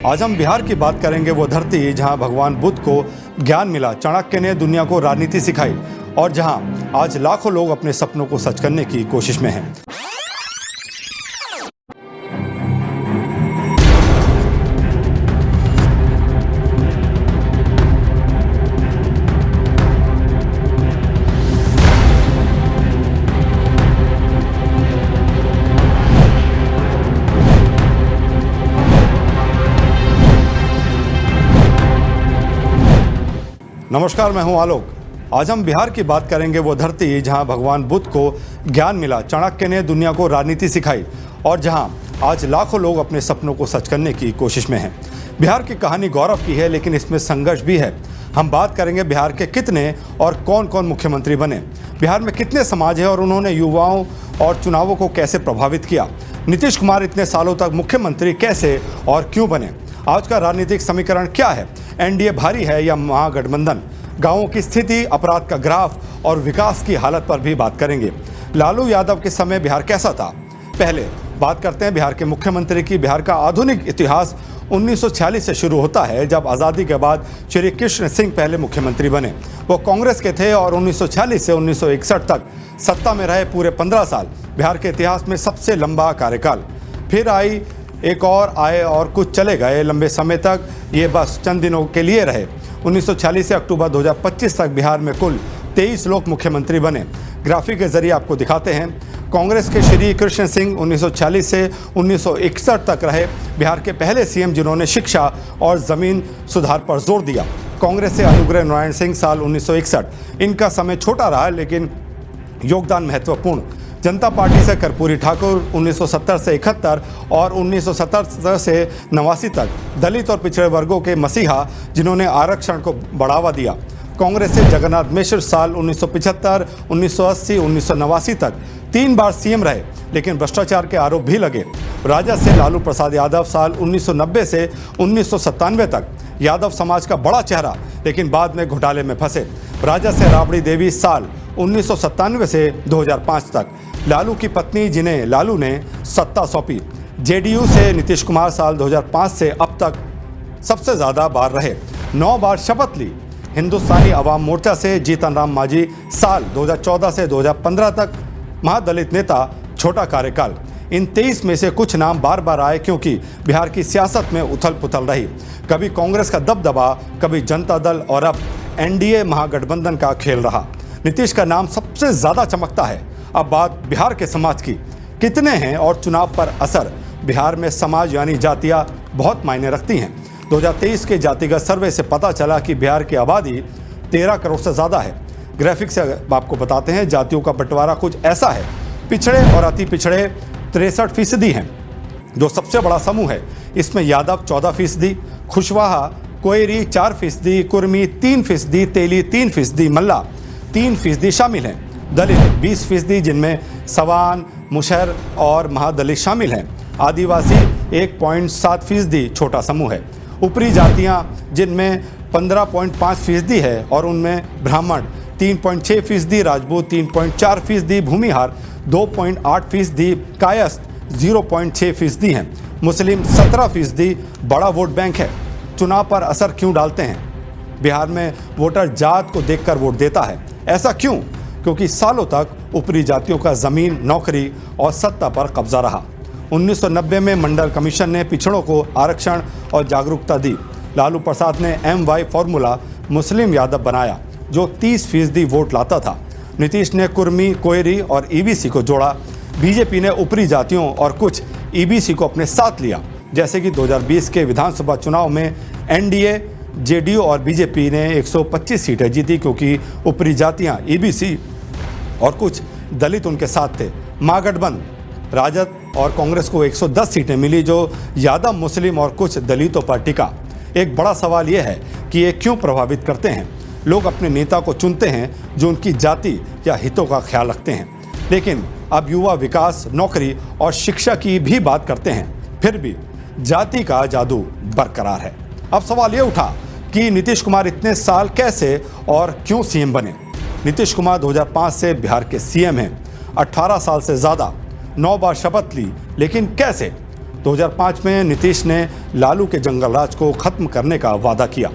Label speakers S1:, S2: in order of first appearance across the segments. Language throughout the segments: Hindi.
S1: आज हम बिहार की बात करेंगे, वो धरती जहां भगवान बुद्ध को ज्ञान मिला, चाणक्य ने दुनिया को राजनीति सिखाई और जहां आज लाखों लोग अपने सपनों को सच करने की कोशिश में हैं। नमस्कार, मैं हूं आलोक। आज हम बिहार की बात करेंगे, वो धरती जहां भगवान बुद्ध को ज्ञान मिला, चाणक्य ने दुनिया को राजनीति सिखाई और जहां आज लाखों लोग अपने सपनों को सच करने की कोशिश में हैं। बिहार की कहानी गौरव की है, लेकिन इसमें संघर्ष भी है। हम बात करेंगे बिहार के कितने और कौन कौन मुख्यमंत्री बने, बिहार में कितने समाज है और उन्होंने युवाओं और चुनावों को कैसे प्रभावित किया, नीतीश कुमार इतने सालों तक मुख्यमंत्री कैसे और क्यों बने, आज का राजनीतिक समीकरण क्या है, एनडीए भारी है या महागठबंधन, गांवों की स्थिति, अपराध का ग्राफ और विकास की हालत पर भी बात करेंगे। लालू यादव के समय बिहार कैसा था? पहले बात करते हैं बिहार के मुख्यमंत्री की। बिहार का आधुनिक इतिहास 1946 से शुरू होता है, जब आज़ादी के बाद श्री कृष्ण सिंह पहले मुख्यमंत्री बने। वो कांग्रेस के थे और 1946 से 1961 तक सत्ता में रहे। पूरे 15 साल बिहार के इतिहास में सबसे लंबा कार्यकाल। फिर आई एक और आए और कुछ चले गए। लंबे समय तक ये बस चंद दिनों के लिए रहे। 1946 से अक्टूबर 2025 तक बिहार में कुल 23 लोग मुख्यमंत्री बने। ग्राफिक के जरिए आपको दिखाते हैं। कांग्रेस के श्री कृष्ण सिंह 1940 से 1961 तक रहे, बिहार के पहले सीएम जिन्होंने शिक्षा और ज़मीन सुधार पर जोर दिया। कांग्रेस से अनुग्रह नारायण सिंह साल 1961। इनका समय छोटा रहा लेकिन योगदान महत्वपूर्ण। जनता पार्टी से कर्पूरी ठाकुर 1970 से 71 और 1970 से 89 तक दलित और पिछड़े वर्गों के मसीहा, जिन्होंने आरक्षण को बढ़ावा दिया। कांग्रेस से जगन्नाथ मिश्र साल 1975, 1980, 1989 तक 3 बार सीएम रहे, लेकिन भ्रष्टाचार के आरोप भी लगे। राजद से लालू प्रसाद यादव साल 1990 से 1997 तक यादव समाज का बड़ा चेहरा, लेकिन बाद में घोटाले में फंसे। राजद से राबड़ी देवी साल 1997 से 2005 तक लालू की पत्नी, जिन्हें लालू ने सत्ता सौंपी। जेडीयू से नीतीश कुमार साल 2005 से अब तक सबसे ज़्यादा बार रहे, 9 बार शपथ ली। हिंदुस्तानी अवाम मोर्चा से जीतन राम मांझी साल 2014 से 2015 तक महादलित नेता, छोटा कार्यकाल। इन 23 में से कुछ नाम बार बार आए क्योंकि बिहार की सियासत में उथल पुथल रही। कभी कांग्रेस का दबदबा, कभी जनता दल और अब एनडीए महागठबंधन का खेल रहा। नीतीश का नाम सबसे ज़्यादा चमकता है। अब बात बिहार के समाज की। कितने हैं और चुनाव पर असर? बिहार में समाज यानी जातियाँ बहुत मायने रखती हैं। 2023 के जातिगत सर्वे से पता चला कि बिहार की आबादी 13 करोड़ से ज़्यादा है। ग्राफिक से आपको बताते हैं, जातियों का बंटवारा कुछ ऐसा है। पिछड़े और अति पिछड़े 63% हैं, जो सबसे बड़ा समूह है। इसमें यादव 14%, कुशवाहा, कोयरी 4%, कुर्मी 3%, तेली 3%, मल्ला 3% शामिल हैं। दलित 20%, जिनमें सवान, मुशहर और महादलित शामिल हैं। आदिवासी 1.7%, छोटा समूह है। ऊपरी जातियां, जिनमें 15.5% है और उनमें ब्राह्मण 3.6%, राजपूत 3.4%, भूमिहार 2.8%, कायस्थ 0.6% हैं। मुस्लिम 17%, बड़ा वोट बैंक है। चुनाव पर असर क्यों डालते हैं? बिहार में वोटर जात को देखकर वोट देता है। ऐसा क्यों? क्योंकि सालों तक ऊपरी जातियों का ज़मीन, नौकरी और सत्ता पर कब्जा रहा। 1990 में मंडल कमीशन ने पिछड़ों को आरक्षण और जागरूकता दी। लालू प्रसाद ने MY फॉर्मूला मुस्लिम यादव बनाया, जो 30% वोट लाता था। नीतीश ने कुर्मी, कोयरी और EBC को जोड़ा। बीजेपी ने ऊपरी जातियों और कुछ EBC को अपने साथ लिया। जैसे कि 2020 के विधानसभा चुनाव में एनडीए, जेडीयू और बीजेपी ने 125 सीटें जीती, क्योंकि ऊपरी जातियां, EBC और कुछ दलित उनके साथ थे। महागठबंधन, राजद और कांग्रेस को 110 सीटें मिली, जो यादव, मुस्लिम और कुछ दलितों पर टिका। एक बड़ा सवाल यह है कि ये क्यों प्रभावित करते हैं? लोग अपने नेता को चुनते हैं जो उनकी जाति या हितों का ख्याल रखते हैं। लेकिन अब युवा विकास, नौकरी और शिक्षा की भी बात करते हैं, फिर भी जाति का जादू बरकरार है। अब सवाल ये उठा कि नीतीश कुमार इतने साल कैसे और क्यों सीएम बने? नीतीश कुमार 2005 से बिहार के सीएम हैं। 18 साल से ज़्यादा, 9 बार शपथ ली, लेकिन कैसे? 2005 में नीतीश ने लालू के जंगल राज को खत्म करने का वादा किया।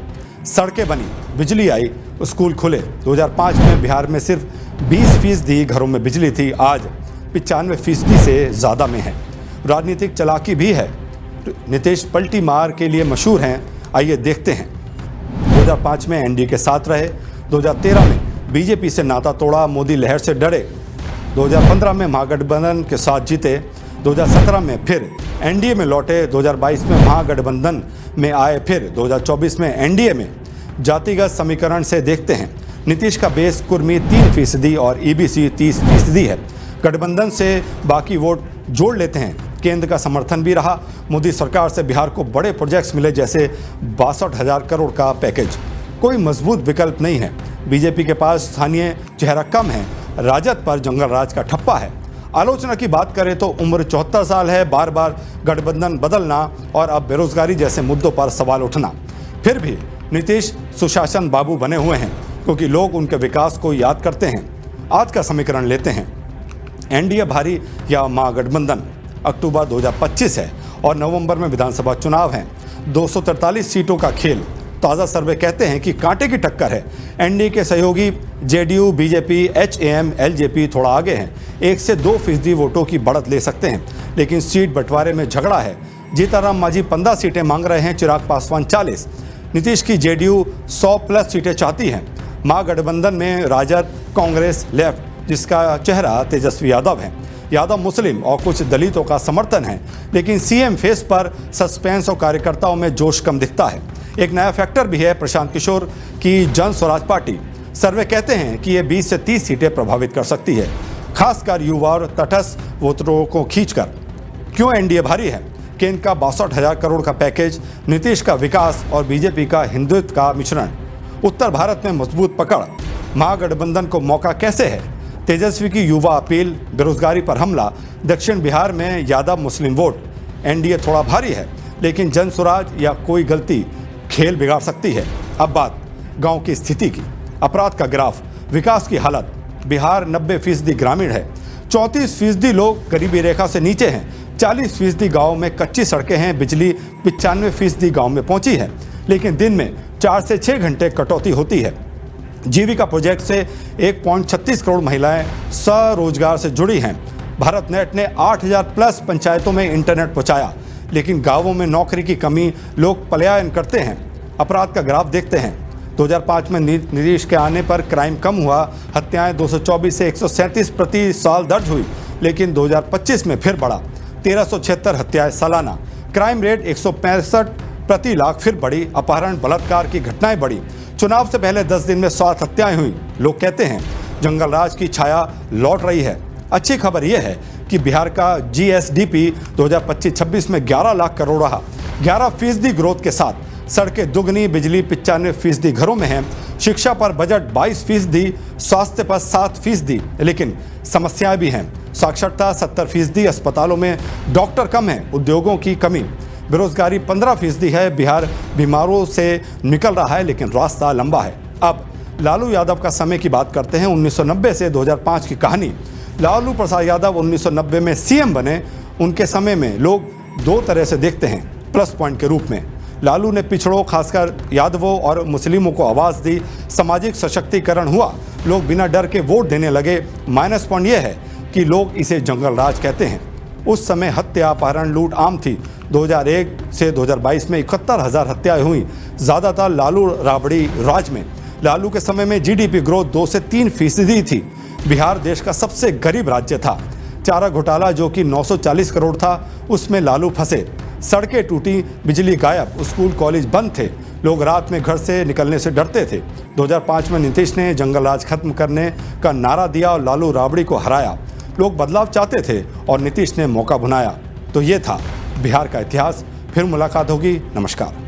S1: सड़कें बनी, बिजली आई, स्कूल खुले। 2005 में बिहार में सिर्फ 20% घरों में बिजली थी, आज 95% से ज़्यादा में है। राजनीतिक चालाकी भी है। नीतीश पलटी मार के लिए मशहूर हैं, आइए देखते हैं। 2005 में एनडीए के साथ रहे, 2013 में बीजेपी से नाता तोड़ा, मोदी लहर से डरे, 2015 में महागठबंधन के साथ जीते, 2017 में फिर एनडीए में लौटे, 2022 में महागठबंधन में आए, फिर 2024 में एनडीए में। जातिगत समीकरण से देखते हैं, नीतीश का बेस कुर्मी 3% और ईबीसी 30% है। गठबंधन से बाकी वोट जोड़ लेते हैं। केंद्र का समर्थन भी रहा। मोदी सरकार से बिहार को बड़े प्रोजेक्ट्स मिले, जैसे 62,000 करोड़ का पैकेज। कोई मजबूत विकल्प नहीं है। बीजेपी के पास स्थानीय चेहरा कम है। राजद पर जंगल राज का ठप्पा है। आलोचना की बात करें तो उम्र 74 साल है, बार बार गठबंधन बदलना और अब बेरोजगारी जैसे मुद्दों पर सवाल उठना। फिर भी नीतीश सुशासन बाबू बने हुए हैं, क्योंकि लोग उनके विकास को याद करते हैं। आज का समीकरण लेते हैं। एनडीए भारी या महागठबंधन? अक्टूबर 2025 है और नवंबर में विधानसभा चुनाव हैं। 243 सीटों का खेल। ताज़ा सर्वे कहते हैं कि कांटे की टक्कर है। एनडीए के सहयोगी जेडीयू, बीजेपी, एचएएम, एलजेपी थोड़ा आगे हैं। 1 से 2% वोटों की बढ़त ले सकते हैं, लेकिन सीट बंटवारे में झगड़ा है। जीताराम मांझी 15 सीटें मांग रहे हैं, चिराग पासवान 40। नीतीश की जेडीयू 100+ सीटें चाहती है। महागठबंधन में राजद, कांग्रेस, लेफ्ट, जिसका चेहरा तेजस्वी यादव है। यादव मुस्लिम और कुछ दलितों का समर्थन है, लेकिन सीएम फेस पर सस्पेंस और कार्यकर्ताओं में जोश कम दिखता है। एक नया फैक्टर भी है, प्रशांत किशोर की जन स्वराज पार्टी। सर्वे कहते हैं कि ये 20 से 30 सीटें प्रभावित कर सकती है, खासकर युवा और तटस्थ वोटरों को खींचकर। क्यों एनडीए भारी है? केंद्र का 62,000 करोड़ का पैकेज, नीतीश का विकास और बीजेपी का हिंदुत्व का मिश्रण। उत्तर भारत में मजबूत पकड़। महागठबंधन को मौका कैसे है? तेजस्वी की युवा अपील, बेरोजगारी पर हमला। दक्षिण बिहार में यादव मुस्लिम वोट। एनडीए थोड़ा भारी है, लेकिन जन स्वराज या कोई गलती खेल बिगाड़ सकती है। अब बात गांव की स्थिति की। अपराध का ग्राफ, विकास की हालत। बिहार 90% ग्रामीण है, 34% लोग गरीबी रेखा से नीचे हैं, 40% गाँव में कच्ची सड़कें हैं, बिजली 95% गाँव में पहुंची है, लेकिन दिन में 4 से 6 घंटे कटौती होती है। जीविका प्रोजेक्ट से 1.36 करोड़ महिलाएं स्वरोजगार से जुड़ी हैं। भारत नेट ने 8,000+ पंचायतों में इंटरनेट पहुंचाया, लेकिन गांवों में नौकरी की कमी, लोग पलायन करते हैं। अपराध का ग्राफ देखते हैं। 2005 में नीतीश के आने पर क्राइम कम हुआ, हत्याएं 224 से 137 प्रति साल दर्ज हुई, लेकिन 2025 में फिर बढ़ा, 1376 हत्याएं सालाना। क्राइम रेट 165 प्रति लाख फिर बढ़ी। अपहरण, बलात्कार की घटनाएं बढ़ी। चुनाव से पहले 10 दिन में 7 हत्याएं हुई। लोग कहते हैं जंगल राज की छाया लौट रही है। अच्छी खबर यह है कि बिहार का जीएसडीपी 2025-26 में 11 लाख करोड़ रहा, 11% ग्रोथ के साथ। सड़कें दुगनी, बिजली 95% घरों में है, शिक्षा पर बजट 22%, स्वास्थ्य पर 7%, लेकिन समस्याएं भी हैं। साक्षरता 70%, अस्पतालों में डॉक्टर कम है, उद्योगों की कमी। बेरोजगारी 15% है। बिहार बीमारों से निकल रहा है, लेकिन रास्ता लंबा है। अब लालू यादव का समय की बात करते हैं। 1990 से 2005 की कहानी। लालू प्रसाद यादव 1990 में सीएम बने। उनके समय में लोग 2 तरह से देखते हैं, प्लस पॉइंट के रूप में। लालू ने पिछड़ों, खासकर यादवों और मुस्लिमों को आवाज़ दी, सामाजिक सशक्तिकरण हुआ, लोग बिना डर के वोट देने लगे। माइनस पॉइंट यह है कि लोग इसे जंगल राज कहते हैं। उस समय हत्या, अपहरण, लूट आम थी। 2001 से 2022 में 71,000 हत्याएं हुई, ज़्यादातर लालू राबड़ी राज में। लालू के समय में जीडीपी ग्रोथ 2 से 3% थी। बिहार देश का सबसे गरीब राज्य था। चारा घोटाला जो कि 940 करोड़ था, उसमें लालू फंसे। सड़कें टूटी, बिजली गायब, स्कूल कॉलेज बंद थे, लोग रात में घर से निकलने से डरते थे। 2005 में नीतीश ने जंगल राज खत्म करने का नारा दिया और लालू राबड़ी को हराया। लोग बदलाव चाहते थे और नीतीश ने मौका भुनाया। तो ये था बिहार का इतिहास। फिर मुलाकात होगी। नमस्कार।